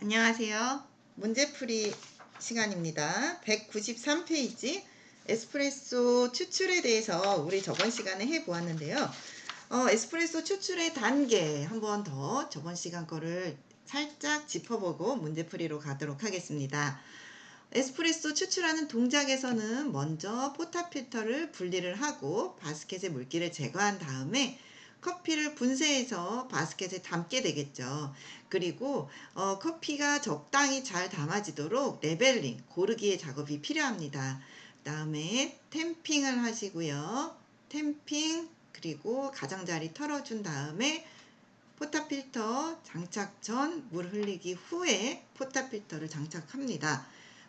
안녕하세요. 문제풀이 시간입니다. 193페이지 에스프레소 추출에 대해서 우리 저번 시간에 해보았는데요. 에스프레소 추출의 단계 한 번 더 저번 시간 거를 살짝 짚어보고 문제풀이로 가도록 하겠습니다. 에스프레소 추출하는 동작에서는 먼저 포타필터를 분리를 하고 바스켓의 물기를 제거한 다음에 커피를 분쇄해서 바스켓에 담게 되겠죠. 그리고 커피가 적당히 잘 담아지도록 레벨링, 고르기의 작업이 필요합니다. 그 다음에 탬핑을 하시고요. 탬핑 그리고 가장자리 털어준 다음에 포타필터 장착 전 물 흘리기 후에 포타필터를 장착합니다.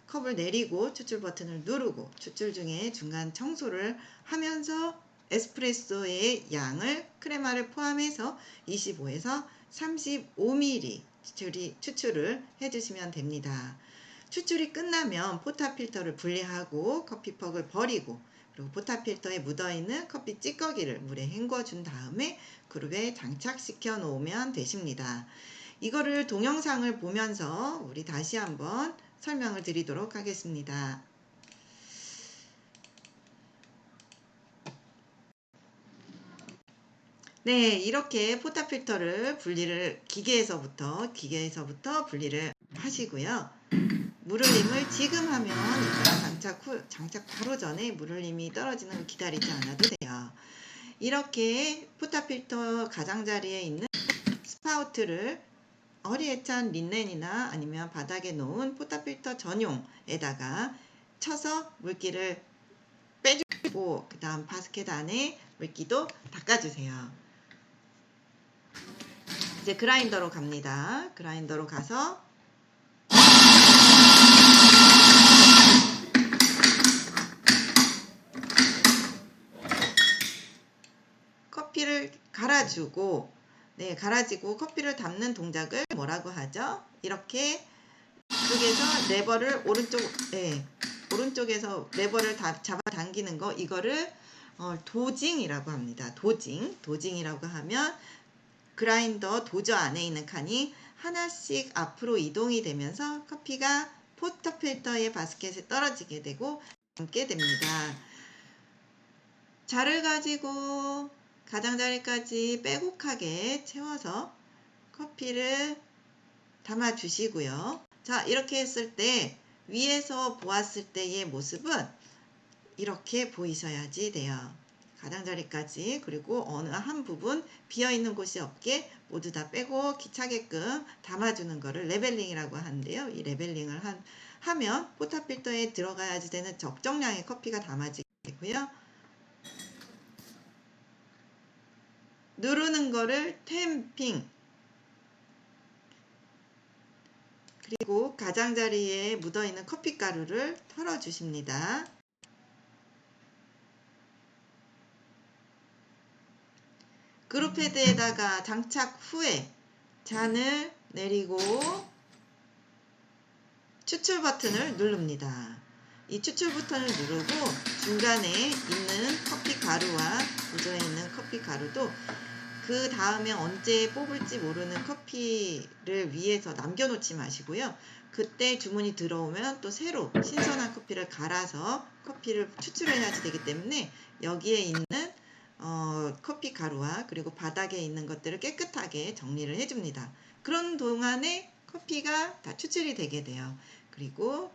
컵을 내리고 추출 버튼을 누르고 추출 중에 중간 청소를 하면서 에스프레소의 양을 크레마를 포함해서 25에서 35ml 추출을 해주시면 됩니다. 추출이 끝나면 포타필터를 분리하고 커피퍽을 버리고 그리고 포타필터에 묻어있는 커피 찌꺼기를 물에 헹궈 준 다음에 그룹에 장착시켜 놓으면 되십니다. 이거를 동영상을 보면서 우리 다시 한번 설명을 드리도록 하겠습니다. 네, 이렇게 포타필터를 기계에서부터 분리를 하시고요. 물흘림을 지금 하면 장착 바로 전에 물흘림이 떨어지는 걸 기다리지 않아도 돼요. 이렇게 포타필터 가장자리에 있는 스파우트를 허리에 찬 린넨이나 아니면 바닥에 놓은 포타필터 전용에다가 쳐서 물기를 빼주고 그 다음 바스켓 안에 물기도 닦아주세요. 이제 그라인더로 갑니다. 그라인더로 가서 커피를 갈아주고 갈아지고 커피를 담는 동작을 뭐라고 하죠? 이렇게 이쪽에서 레버를 오른쪽에서 레버를 잡아당기는 거 이거를 도징이라고 합니다. 도징이라고 하면 그라인더 도저 안에 있는 칸이 하나씩 앞으로 이동이 되면서 커피가 포타필터의 바스켓에 떨어지게 되고 담게 됩니다. 자를 가지고 가장자리까지 빼곡하게 채워서 커피를 담아 주시고요. 자, 이렇게 했을 때 위에서 보았을 때의 모습은 이렇게 보이셔야지 돼요. 가장자리까지 그리고 어느 한 부분 비어있는 곳이 없게 모두 다 빼고 차게끔 담아주는 거를 레벨링이라고 하는데요. 이 레벨링을 하면 포타필터에 들어가야지 되는 적정량의 커피가 담아지게 되고요. 누르는 거를 탬핑 그리고 가장자리에 묻어있는 커피가루를 털어주십니다. 그룹헤드에다가 장착 후에 잔을 내리고 추출 버튼을 누릅니다. 이 추출 버튼을 누르고 중간에 있는 커피 가루와 묻어 있는 커피 가루도 그 다음에 언제 뽑을지 모르는 커피를 위에서 남겨놓지 마시고요. 그때 주문이 들어오면 또 새로 신선한 커피를 갈아서 커피를 추출해야지 되기 때문에 여기에 있는 커피 가루와 그리고 바닥에 있는 것들을 깨끗하게 정리를 해줍니다. 그런 동안에 커피가 다 추출이 되게 돼요. 그리고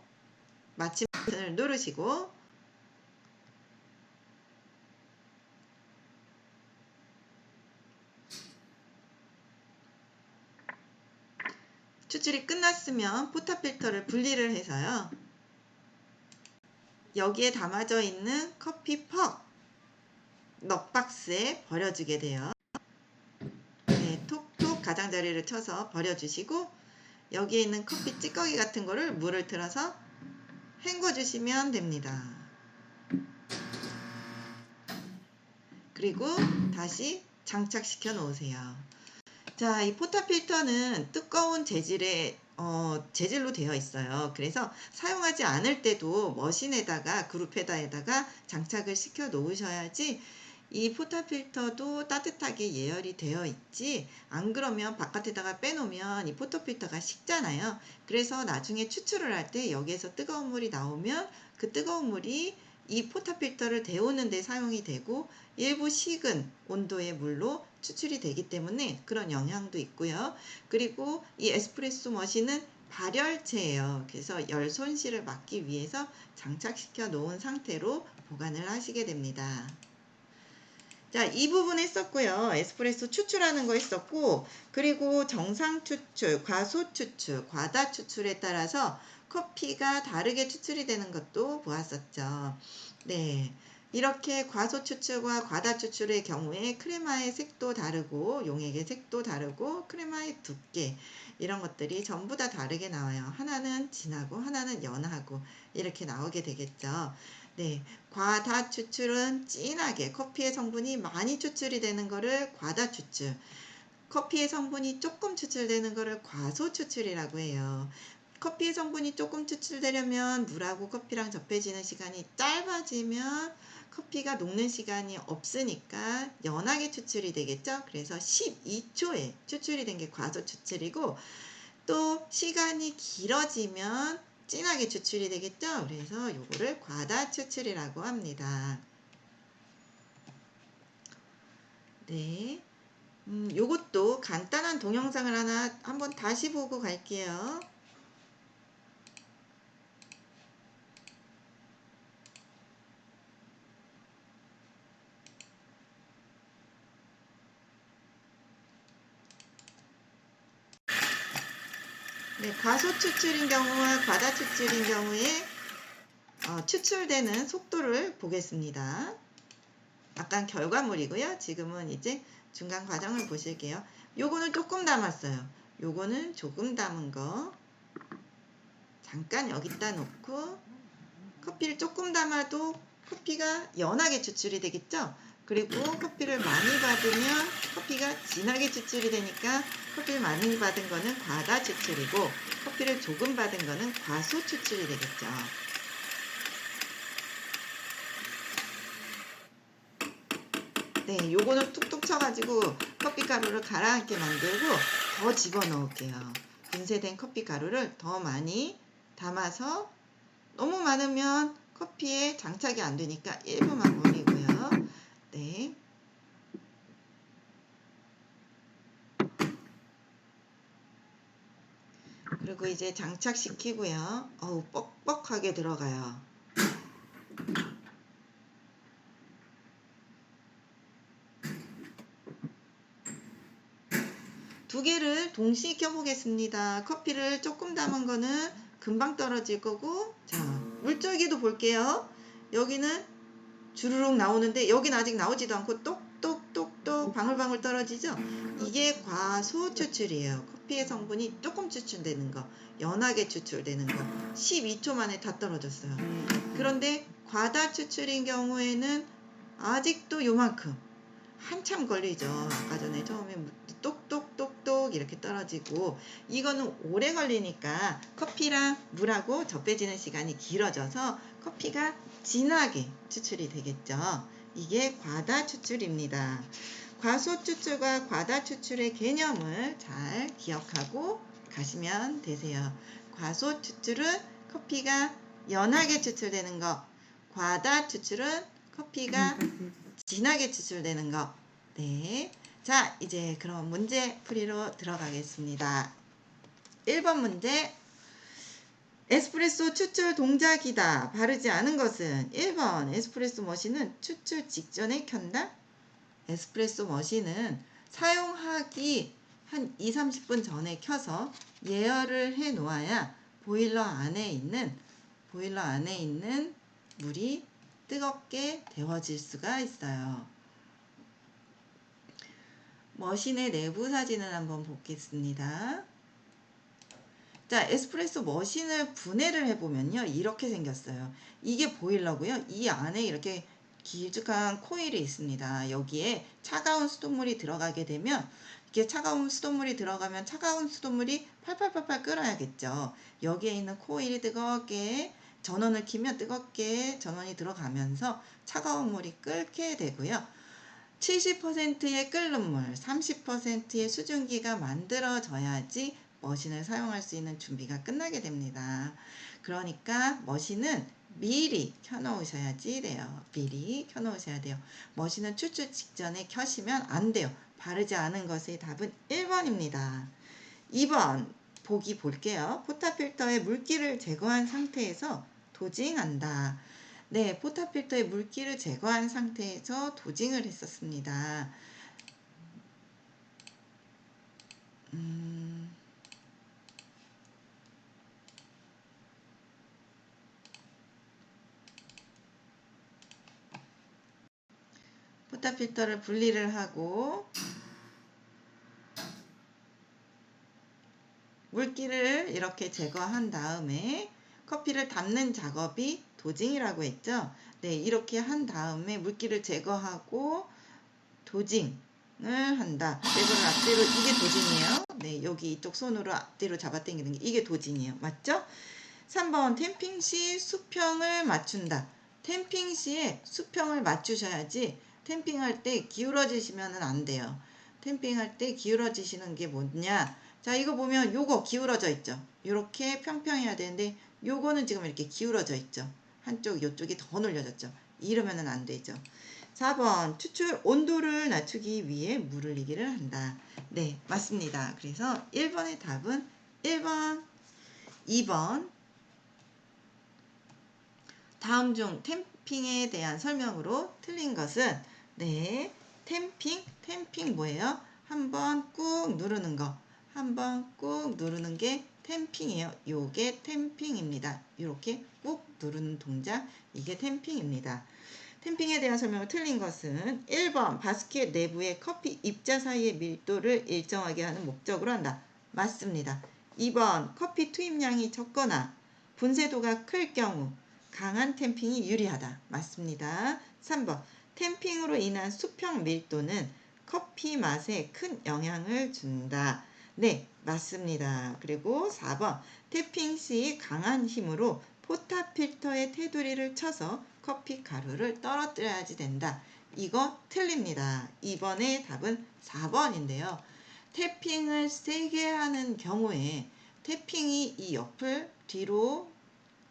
마침 버튼을 누르시고 추출이 끝났으면 포타필터를 분리를 해서요. 여기에 담아져 있는 커피퍽 넉박스에 버려주게 돼요. 톡톡 가장자리를 쳐서 버려주시고 여기에 있는 커피 찌꺼기 같은 거를 물을 틀어서 헹궈 주시면 됩니다. 그리고 다시 장착시켜 놓으세요. 자, 이 포타필터는 두꺼운 재질로 되어 있어요. 그래서 사용하지 않을 때도 머신에다가 그룹헤더에다가 장착을 시켜 놓으셔야지 이 포터필터도 따뜻하게 예열이 되어 있지, 안 그러면 바깥에다가 빼놓으면 이 포터필터가 식잖아요. 그래서 나중에 추출을 할 때 여기에서 뜨거운 물이 나오면 그 뜨거운 물이 이 포터필터를 데우는 데 사용이 되고 일부 식은 온도의 물로 추출이 되기 때문에 그런 영향도 있고요. 그리고 이 에스프레소 머신은 발열체예요. 그래서 열 손실을 막기 위해서 장착시켜 놓은 상태로 보관을 하시게 됩니다. 자, 이 부분 했었고요. 에스프레소 추출하는 거 했었고, 그리고 정상 추출, 과소 추출, 과다 추출에 따라서 커피가 다르게 추출이 되는 것도 보았었죠. 네. 이렇게 과소 추출과 과다 추출의 경우에 크레마의 색도 다르고 용액의 색도 다르고 크레마의 두께 이런 것들이 전부 다 다르게 나와요. 하나는 진하고 하나는 연하고 이렇게 나오게 되겠죠. 네. 과다 추출은 진하게 커피의 성분이 많이 추출이 되는 거를 과다 추출, 커피의 성분이 조금 추출되는 거를 과소 추출이라고 해요. 커피의 성분이 조금 추출되려면 물하고 커피랑 접해지는 시간이 짧아지면 커피가 녹는 시간이 없으니까 연하게 추출이 되겠죠. 그래서 12초에 추출이 된 게 과소 추출이고, 또 시간이 길어지면 진하게 추출이 되겠죠. 그래서 요거를 과다 추출이라고 합니다. 네. 요것도 간단한 동영상을 하나 한번 다시 보고 갈게요. 네, 과소 추출인 경우와 과다 추출인 경우에 추출되는 속도를 보겠습니다. 아까 결과물이고요. 지금은 이제 중간 과정을 보실게요. 요거는 조금 담았어요. 요거는 조금 담은 거 잠깐 여기다 놓고, 커피를 조금 담아도 커피가 연하게 추출이 되겠죠. 그리고 커피를 많이 받으면 커피가 진하게 추출이 되니까 커피를 많이 받은 거는 과다 추출이고 커피를 조금 받은 거는 과소 추출이 되겠죠. 네, 요거는 툭툭 쳐가지고 커피 가루를 가라앉게 만들고 더 집어넣을게요. 분쇄된 커피 가루를 더 많이 담아서, 너무 많으면 커피에 장착이 안 되니까 일부만 버리고요. 네. 그리고 이제 장착시키고요. 어우, 뻑뻑하게 들어가요. 두 개를 동시에 켜보겠습니다. 커피를 조금 담은 거는 금방 떨어질 거고, 자, 물줄기도 볼게요. 여기는 주르륵 나오는데 여기는 아직 나오지도 않고 똑똑똑똑 방울방울 떨어지죠. 이게 과소 추출이에요. 커피의 성분이 조금 추출되는 거, 연하게 추출되는 거 12초 만에 다 떨어졌어요. 그런데 과다 추출인 경우에는 아직도 요만큼 한참 걸리죠. 아까 전에 처음에 똑똑똑똑 이렇게 떨어지고, 이거는 오래 걸리니까 커피랑 물하고 접해지는 시간이 길어져서 커피가 진하게 추출이 되겠죠. 이게 과다 추출입니다. 과소 추출과 과다 추출의 개념을 잘 기억하고 가시면 되세요. 과소 추출은 커피가 연하게 추출되는 거, 과다 추출은 커피가 진하게 추출되는 거. 네. 자, 이제 그럼 문제 풀이로 들어가겠습니다. 1번 문제. 에스프레소 추출 동작이다. 바르지 않은 것은 1번 에스프레소 머신은 추출 직전에 켠다. 에스프레소 머신은 사용하기 한 2-30분 전에 켜서 예열을 해 놓아야 보일러 안에 있는 물이 뜨겁게 데워질 수가 있어요. 머신의 내부 사진을 한번 보겠습니다. 자, 에스프레소 머신을 분해를 해보면요, 이렇게 생겼어요. 이게 보일러고요. 이 안에 이렇게 길쭉한 코일이 있습니다. 여기에 차가운 수돗물이 들어가게 되면, 이게 차가운 수돗물이 들어가면 차가운 수돗물이 팔팔팔팔 끓어야겠죠. 여기에 있는 코일이 뜨겁게 전원을 켜면 뜨겁게 전원이 들어가면서 차가운 물이 끓게 되고요. 70%의 끓는 물, 30%의 수증기가 만들어져야지 머신을 사용할 수 있는 준비가 끝나게 됩니다. 그러니까 머신은 미리 켜놓으셔야지 돼요. 미리 켜놓으셔야 돼요. 머신은 추출 직전에 켜시면 안 돼요. 바르지 않은 것의 답은 1번입니다. 2번 보기 볼게요. 포타필터에 물기를 제거한 상태에서 도징한다. 네, 포타필터에 물기를 제거한 상태에서 도징을 했었습니다. 포타필터를 분리를 하고 물기를 이렇게 제거한 다음에 커피를 담는 작업이 도징이라고 했죠. 네, 이렇게 한 다음에 물기를 제거하고 도징을 한다. 레버를 앞뒤로, 이게 도징이에요. 네, 여기 이쪽 손으로 앞뒤로 잡아당기는 게 이게 도징이에요. 맞죠? 3번 탬핑 시 수평을 맞춘다. 탬핑 시에 수평을 맞추셔야지 탬핑할 때 기울어지시면 안 돼요. 탬핑할 때 기울어지시는 게 뭐냐? 자, 이거 보면 요거 기울어져 있죠. 이렇게 평평해야 되는데 요거는 지금 이렇게 기울어져 있죠. 한쪽 요쪽이 더 늘려졌죠. 이러면은 안 되죠. 4번 추출 온도를 낮추기 위해 물을 리기를 한다. 네, 맞습니다. 그래서 1번의 답은 1번. 2번 다음 중 탬핑에 대한 설명으로 틀린 것은, 네, 탬핑 뭐예요? 한번 꾹 누르는 거, 한번 꾹 누르는 게 탬핑이에요. 요게 탬핑입니다. 이렇게 꾹 누르는 동작, 이게 탬핑입니다. 탬핑에 대한 설명을 틀린 것은 1번 바스켓 내부의 커피 입자 사이의 밀도를 일정하게 하는 목적으로 한다. 맞습니다. 2번 커피 투입량이 적거나 분쇄도가 클 경우 강한 탬핑이 유리하다. 맞습니다. 3번 탬핑으로 인한 수평 밀도는 커피 맛에 큰 영향을 준다. 네, 맞습니다. 그리고 4번 탬핑 시 강한 힘으로 포타필터의 테두리를 쳐서 커피 가루를 떨어뜨려야지 된다. 이거 틀립니다. 2번의 답은 4번인데요. 탭핑을 세게 하는 경우에 탭핑이 이 옆을 뒤로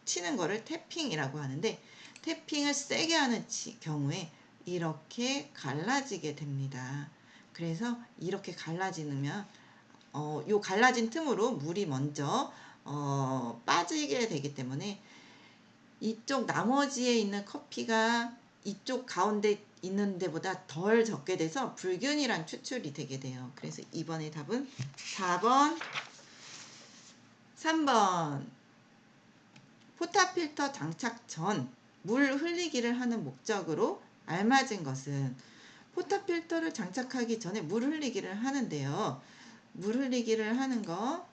치는 거를 탭핑이라고 하는데, 탭핑을 세게 하는 경우에 이렇게 갈라지게 됩니다. 그래서 이렇게 갈라지면 요 갈라진 틈으로 물이 먼저 빠지게 되기 때문에 이쪽 나머지에 있는 커피가 이쪽 가운데 있는 데보다 덜 적게 돼서 불균이란 추출이 되게 돼요. 그래서 이번의 답은 4번. 3번 포타필터 장착 전 물 흘리기를 하는 목적으로 알맞은 것은, 포타필터를 장착하기 전에 물 흘리기를 하는데요. 물 흘리기를 하는 거,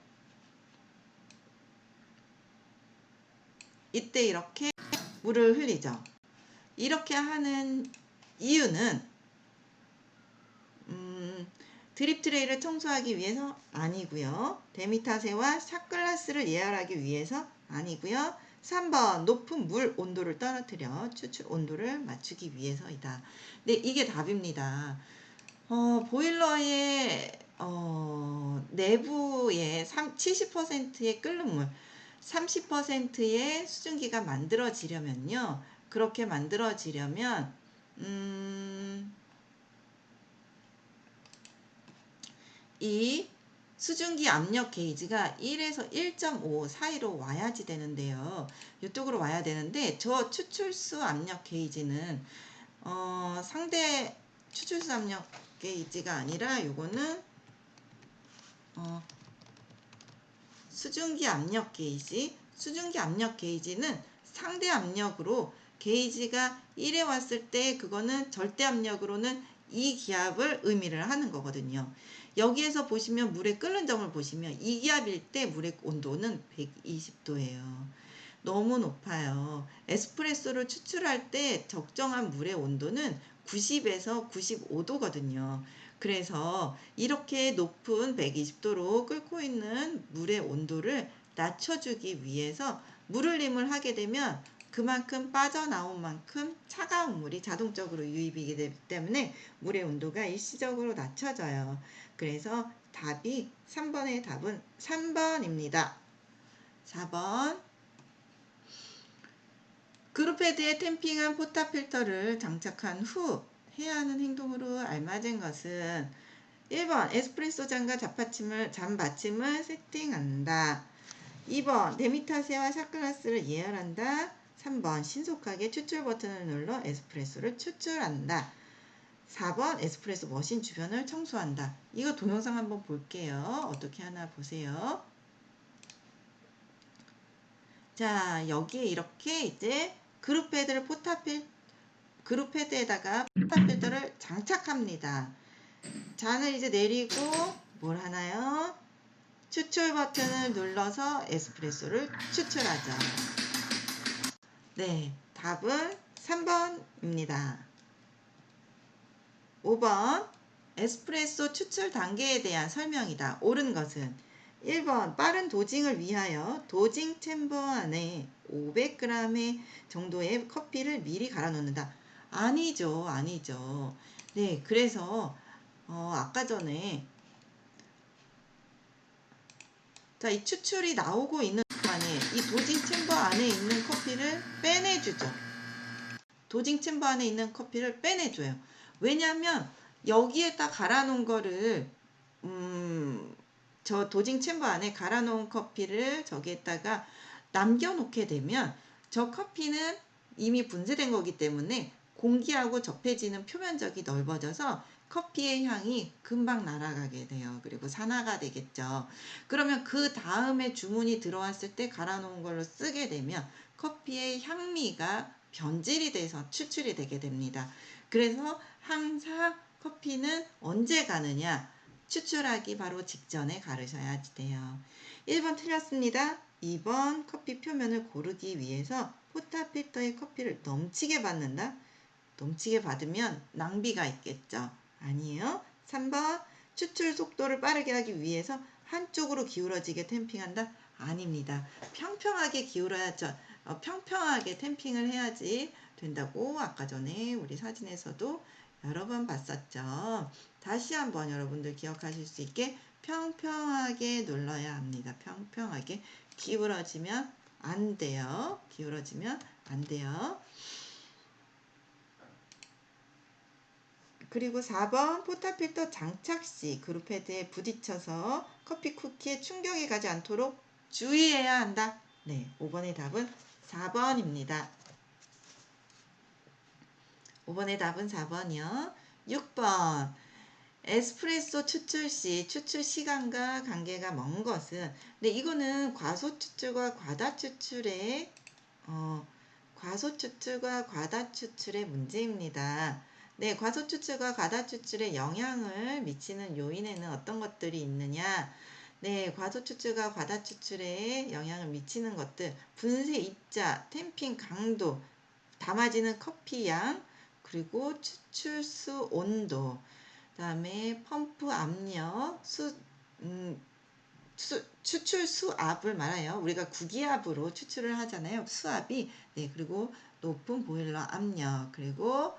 이때 이렇게 물을 흘리죠. 이렇게 하는 이유는 드립 트레이를 청소하기 위해서 아니고요. 데미타세와 샷글라스를 예열하기 위해서 아니고요. 3번 높은 물 온도를 떨어뜨려 추출 온도를 맞추기 위해서이다. 네, 이게 답입니다. 보일러의 내부에 70%의 끓는 물, 30%의 수증기가 만들어지려면요. 그렇게 만들어지려면 이 수증기 압력 게이지가 1에서 1.5 사이로 와야지 되는데요. 이쪽으로 와야 되는데, 저 추출수 압력 게이지는 상대 추출수 압력 게이지가 아니라 요거는 수증기 압력 게이지. 수증기 압력 게이지는 상대 압력으로 게이지가 1에 왔을 때 그거는 절대 압력으로는 이 기압을 의미를 하는 거거든요. 여기에서 보시면 물의 끓는 점을 보시면 이 기압일 때 물의 온도는 120도예요. 너무 높아요. 에스프레소를 추출할 때 적정한 물의 온도는 90에서 95도거든요. 그래서 이렇게 높은 120도로 끓고 있는 물의 온도를 낮춰주기 위해서 물흘림을 하게 되면 그만큼 빠져나온 만큼 차가운 물이 자동적으로 유입이 되기 때문에 물의 온도가 일시적으로 낮춰져요. 그래서 답이 3번의 답은 3번입니다. 4번. 그룹헤드에 탬핑한 포탑 필터를 장착한 후 해야 하는 행동으로 알맞은 것은 1번 에스프레소 잔과 잔받침을 세팅한다. 2번 데미타세와 샷글라스를 예열한다. 3번 신속하게 추출 버튼을 눌러 에스프레소를 추출한다. 4번 에스프레소 머신 주변을 청소한다. 이거 동영상 한번 볼게요. 어떻게 하나 보세요. 자, 여기에 이렇게 이제 그룹헤드에다가 포탑 필터를 장착합니다. 잔을 이제 내리고 뭘 하나요? 추출 버튼을 눌러서 에스프레소를 추출하죠. 네, 답은 3번입니다. 5번 에스프레소 추출 단계에 대한 설명이다. 옳은 것은 1번 빠른 도징을 위하여 도징 챔버 안에 500g 정도의 커피를 미리 갈아 넣는다. 아니죠. 아니죠. 네, 그래서 아까 전에 자, 이 추출이 나오고 있는 동안에 이 도징 챔버 안에 있는 커피를 빼내주죠. 도징 챔버 안에 있는 커피를 빼내줘요. 왜냐하면 여기에다 갈아놓은 거를 저 도징 챔버 안에 갈아놓은 커피를 저기에다가 남겨놓게 되면 저 커피는 이미 분쇄된 거기 때문에 공기하고 접해지는 표면적이 넓어져서 커피의 향이 금방 날아가게 돼요. 그리고 산화가 되겠죠. 그러면 그 다음에 주문이 들어왔을 때 갈아놓은 걸로 쓰게 되면 커피의 향미가 변질이 돼서 추출이 되게 됩니다. 그래서 항상 커피는 언제 가느냐? 추출하기 바로 직전에 가르셔야 돼요. 1번 틀렸습니다. 2번 커피 표면을 고르기 위해서 포탑 필터에 커피를 넘치게 받는다. 넘치게 받으면 낭비가 있겠죠. 아니에요. 3번 추출 속도를 빠르게 하기 위해서 한쪽으로 기울어지게 탬핑한다. 아닙니다. 평평하게 기울어야죠. 평평하게 탬핑을 해야지 된다고 아까 전에 우리 사진에서도 여러 번 봤었죠. 다시 한번 여러분들 기억하실 수 있게 평평하게 눌러야 합니다. 평평하게 기울어지면 안 돼요. 기울어지면 안 돼요. 그리고 4번 포탑 필터 장착 시 그룹헤드에 부딪혀서 커피 쿠키에 충격이 가지 않도록 주의해야 한다. 네, 5번의 답은 4번입니다. 5번의 답은 4번이요. 6번 에스프레소 추출 시 추출 시간과 관계가 먼 것은 네, 이거는 과소 추출과 과다 추출의 문제입니다. 네, 과소 추출과 과다 추출에 영향을 미치는 요인에는 어떤 것들이 있느냐? 네, 과소 추출과 과다 추출에 영향을 미치는 것들, 분쇄 입자, 탬핑 강도, 담아지는 커피 양, 그리고 추출수 온도, 그다음에 펌프 압력, 추출 수압을 말해요. 우리가 구기압으로 추출을 하잖아요. 수압이. 네, 그리고 높은 보일러 압력, 그리고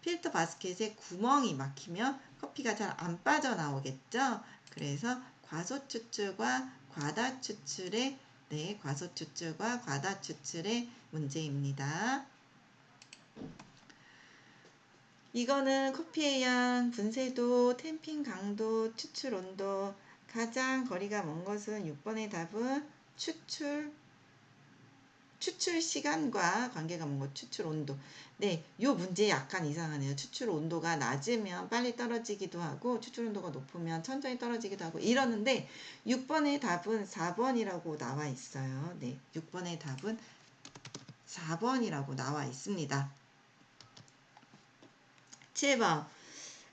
필터 바스켓에 구멍이 막히면 커피가 잘 안 빠져나오겠죠. 그래서 과소 추출과 과다 추출의 과소 추출과 과다 추출의 문제입니다. 이거는 커피의 양, 분쇄도, 탬핑 강도, 추출 온도. 가장 거리가 먼 것은 6번의 답은 추출 시간과 관계가 먼 것, 추출 온도. 네, 요 문제 약간 이상하네요. 추출 온도가 낮으면 빨리 떨어지기도 하고, 추출 온도가 높으면 천천히 떨어지기도 하고, 이러는데, 6번의 답은 4번이라고 나와 있어요. 네, 6번의 답은 4번이라고 나와 있습니다. 7번.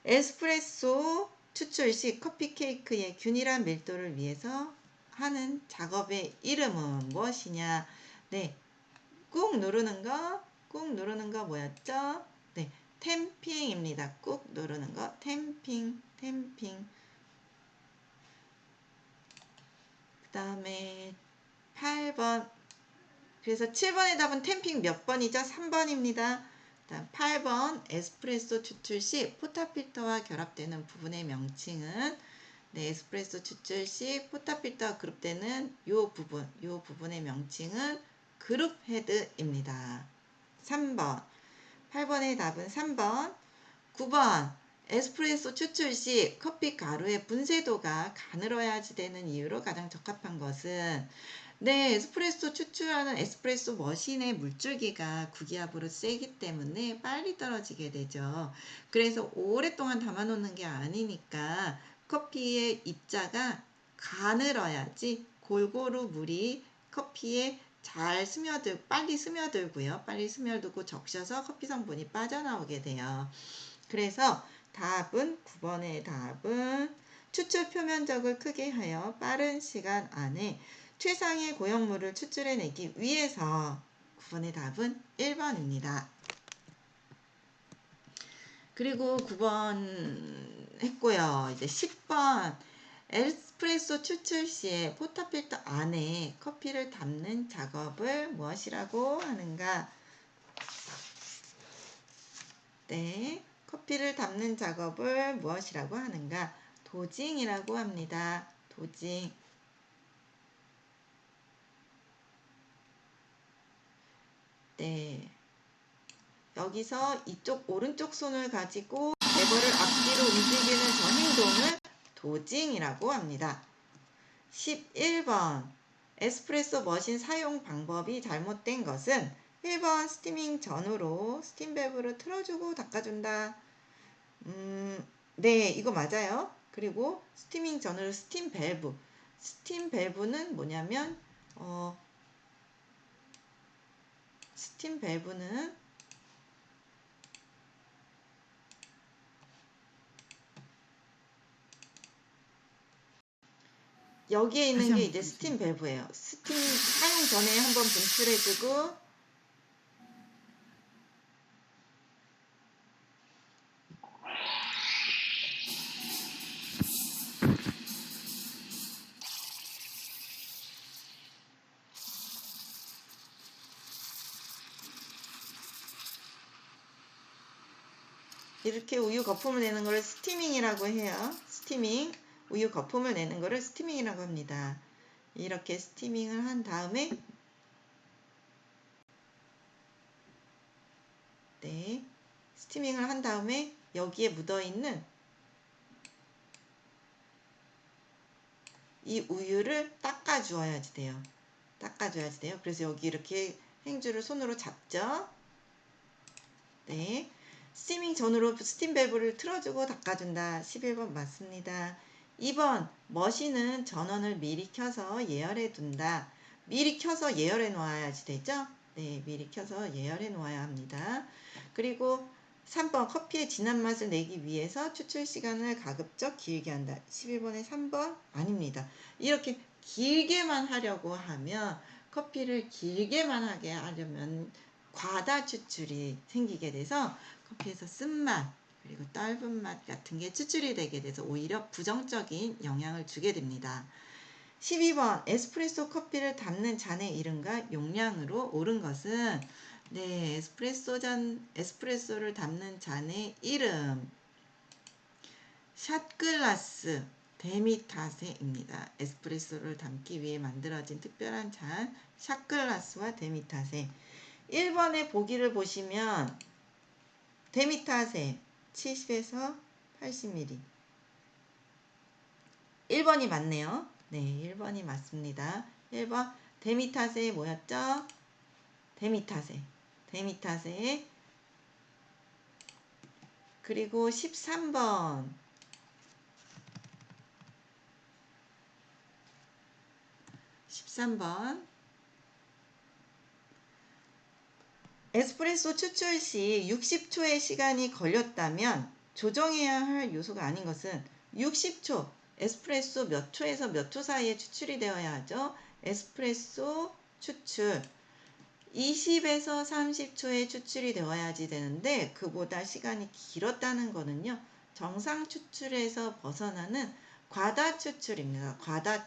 에스프레소 추출 시 커피 케이크의 균일한 밀도를 위해서 하는 작업의 이름은 무엇이냐? 네, 꾹 누르는 거 뭐였죠? 네, 탬핑입니다. 꾹 누르는 거 탬핑. 그 다음에 8번 그래서 7번의 답은 템핑 몇 번이죠? 3번입니다. 다음 8번 에스프레소 추출 시 포타필터와 결합되는 부분의 명칭은 네, 에스프레소 추출 시 포타필터와 그룹되는 요 부분의 명칭은 그룹 헤드입니다. 3번 8번의 답은 3번. 9번 에스프레소 추출 시 커피 가루의 분쇄도가 가늘어야지 되는 이유로 가장 적합한 것은 네, 에스프레소 추출하는 에스프레소 머신의 물줄기가 구기압으로 세기 때문에 빨리 떨어지게 되죠. 그래서 오랫동안 담아놓는 게 아니니까 커피의 입자가 가늘어야지 골고루 물이 커피에 잘 빨리 스며들고요. 빨리 스며들고 적셔서 커피 성분이 빠져나오게 돼요. 그래서 답은 9번의 답은 추출 표면적을 크게 하여 빠른 시간 안에 최상의 고형물을 추출해내기 위해서 9번의 답은 1번입니다. 그리고 9번 했고요. 이제 10번 에스프레소 추출 시에 포타필터 안에 커피를 담는 작업을 무엇이라고 하는가? 네, 커피를 담는 작업을 무엇이라고 하는가? 도징이라고 합니다. 도징. 네. 여기서 이쪽 오른쪽 손을 가지고 레버를 앞뒤로 움직이는 저 행동을 도징이라고 합니다. 11번 에스프레소 머신 사용 방법이 잘못된 것은 1번 스티밍 전후로 스팀 밸브를 틀어주고 닦아준다. 네, 이거 맞아요. 그리고 스티밍 전후로 스팀 밸브. 스팀 밸브는 뭐냐면 스팀 밸브는 여기에 있는 게 이제 스팀 밸브예요. 스팀 사용 전에 한번 분출해주고 이렇게 우유 거품을 내는 걸 스티밍이라고 해요. 스티밍. 우유 거품을 내는 거를 스티밍이라고 합니다. 이렇게 스티밍을 한 다음에 네, 스티밍을 한 다음에 여기에 묻어있는 이 우유를 닦아주어야지 돼요. 닦아줘야지 돼요. 그래서 여기 이렇게 행주를 손으로 잡죠. 네, 스티밍 전후로 스팀 밸브를 틀어주고 닦아준다. 11번 맞습니다. 2번 머신은 전원을 미리 켜서 예열해 둔다. 미리 켜서 예열해 놓아야지 되죠? 네, 미리 켜서 예열해 놓아야 합니다. 그리고 3번 커피의 진한 맛을 내기 위해서 추출 시간을 가급적 길게 한다. 11번에 3번 아닙니다. 이렇게 길게만 하려고 하면 커피를 길게만 하게 하려면 과다 추출이 생기게 돼서 커피에서 쓴맛 그리고 떫은 맛 같은 게 추출이 되게 돼서 오히려 부정적인 영향을 주게 됩니다. 12번 에스프레소 커피를 담는 잔의 이름과 용량으로 옳은 것은 네, 에스프레소를 담는 잔의 이름 샷글라스 데미타세입니다. 에스프레소를 담기 위해 만들어진 특별한 잔 샷글라스와 데미타세. 1번의 보기를 보시면 데미타세 70에서 80ml 1번이 맞네요. 네, 1번이 맞습니다. 1번 데미타세 뭐였죠? 데미타세 그리고 13번 에스프레소 추출 시 60초의 시간이 걸렸다면 조정해야 할 요소가 아닌 것은 60초 에스프레소 몇 초에서 몇 초 사이에 추출이 되어야 하죠. 에스프레소 추출 20에서 30초에 추출이 되어야지 되는데 그보다 시간이 길었다는 거는요. 정상 추출에서 벗어나는 과다 추출입니다. 과다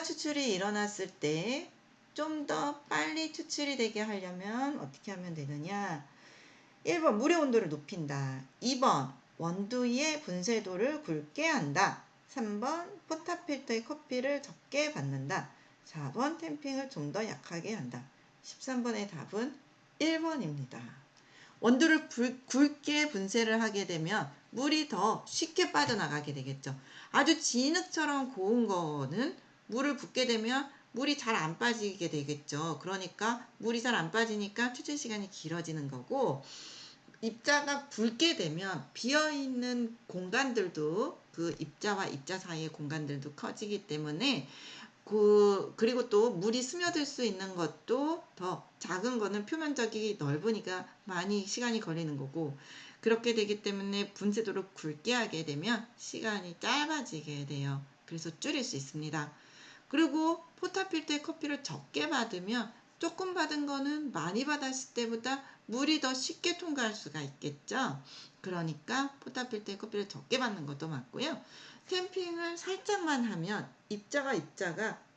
추출이 일어났을 때 좀 더 빨리 추출이 되게 하려면 어떻게 하면 되느냐? 1번 물의 온도를 높인다. 2번 원두의 분쇄도를 굵게 한다. 3번 포타필터의 커피를 적게 받는다. 4번 탬핑을 좀 더 약하게 한다. 13번의 답은 1번입니다. 원두를 굵게 분쇄를 하게 되면 물이 더 쉽게 빠져나가게 되겠죠. 아주 진흙처럼 고운 거는 물을 붓게 되면 물이 잘 안 빠지게 되겠죠. 그러니까 물이 잘 안 빠지니까 추출 시간이 길어지는 거고, 입자가 붉게 되면 비어있는 공간들도, 그 입자와 입자 사이의 공간들도 커지기 때문에 그리고 또 물이 스며들 수 있는 것도, 더 작은 거는 표면적이 넓으니까 많이 시간이 걸리는 거고, 그렇게 되기 때문에 분쇄도를 굵게 하게 되면 시간이 짧아지게 돼요. 그래서 줄일 수 있습니다. 그리고 포타필터의 커피를 적게 받으면 조금 받은 거는 많이 받았을 때보다 물이 더 쉽게 통과할 수가 있겠죠. 그러니까 포타필터의 커피를 적게 받는 것도 맞고요. 탬핑을 살짝만 하면 입자가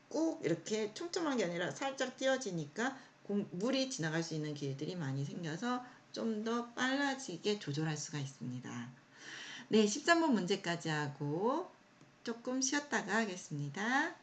꼭 이렇게 촘촘한 게 아니라 살짝 띄어지니까 물이 지나갈 수 있는 길들이 많이 생겨서 좀 더 빨라지게 조절할 수가 있습니다. 네, 13번 문제까지 하고 조금 쉬었다가 하겠습니다.